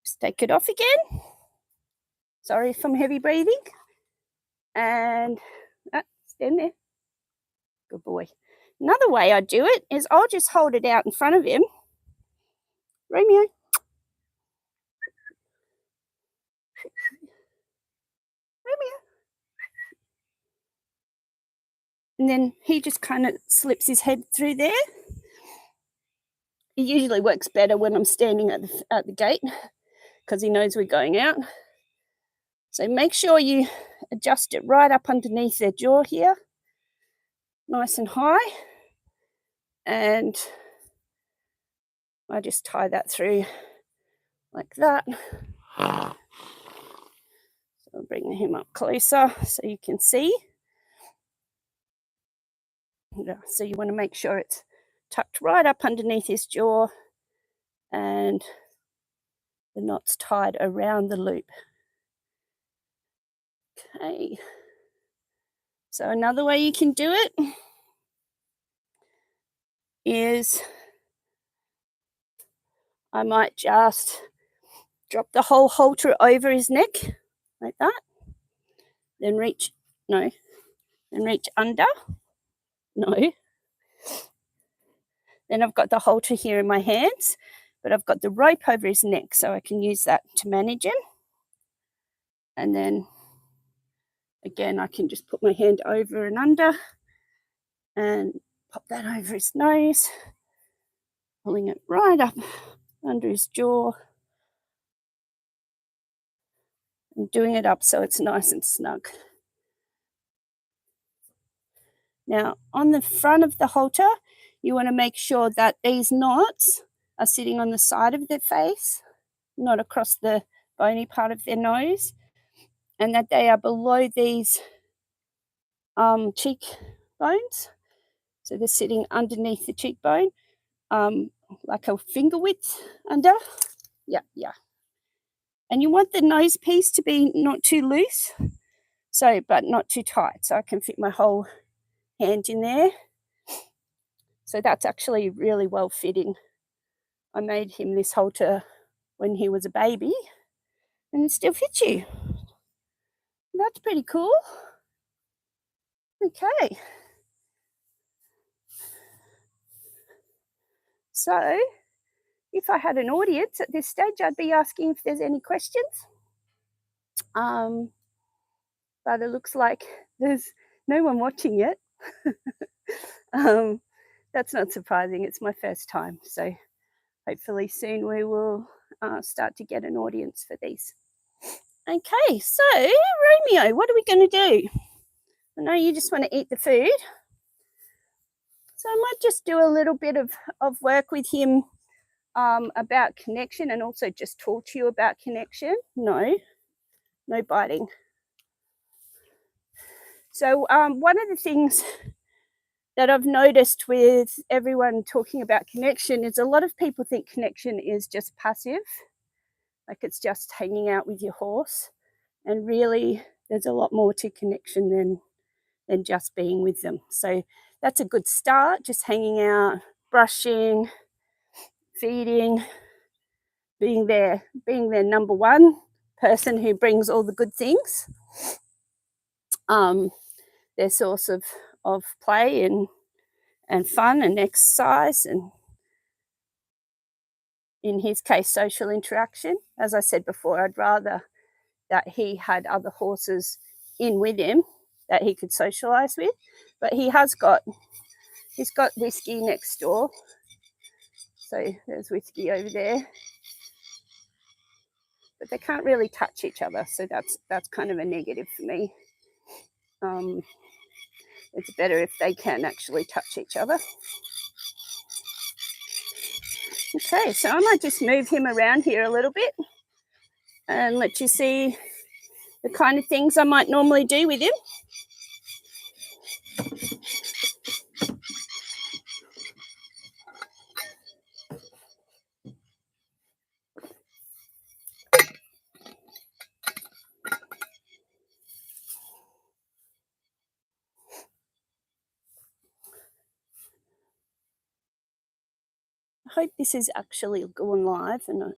Just take it off again. Sorry if I'm heavy breathing. And stand there. Good boy. Another way I do it is I'll just hold it out in front of him. Romeo. Romeo. And then he just kind of slips his head through there. It usually works better when I'm standing at the gate because he knows we're going out. So make sure you adjust it right up underneath their jaw here, nice and high. And I just tie that through like that. So I'll bring him up closer so you can see. So you want to make sure it's tucked right up underneath his jaw and the knot's tied around the loop. Okay. So another way you can do it is I might just drop the whole halter over his neck like that. Then reach under. No. Then I've got the halter here in my hands, but I've got the rope over his neck, so I can use that to manage him. And then again, I can just put my hand over and under and pop that over his nose, pulling it right up under his jaw and doing it up so it's nice and snug. Now, on the front of the halter, you want to make sure that these knots are sitting on the side of their face, not across the bony part of their nose, and that they are below these cheek bones. So they're sitting underneath the cheekbone, like a finger width under. Yeah. And you want the nose piece to be not too loose, but not too tight, so I can fit my whole hand in there. So that's actually really well fitting. I made him this halter when he was a baby, and it still fits you. That's pretty cool. Okay. So if I had an audience at this stage, I'd be asking if there's any questions. But it looks like there's no one watching yet. That's not surprising. It's my first time. So hopefully soon we will start to get an audience for these. Okay, so Romeo, what are we going to do? I know you just want to eat the food. So I might just do a little bit of work with him about connection, and also just talk to you about connection. No biting. So one of the things that I've noticed with everyone talking about connection is a lot of people think connection is just passive, like it's just hanging out with your horse. And really, there's a lot more to connection than just being with them. So that's a good start, just hanging out, brushing, feeding, being their number one person who brings all the good things. Their source of play and fun and exercise, and in his case, social interaction. As I said before, I'd rather that he had other horses in with him that he could socialize with, but he's got Whiskey next door. So there's Whiskey over there, but they can't really touch each other, so that's kind of a negative for me. It's better if they can actually touch each other. Okay, so I might just move him around here a little bit and let you see the kind of things I might normally do with him. I hope this is actually going live and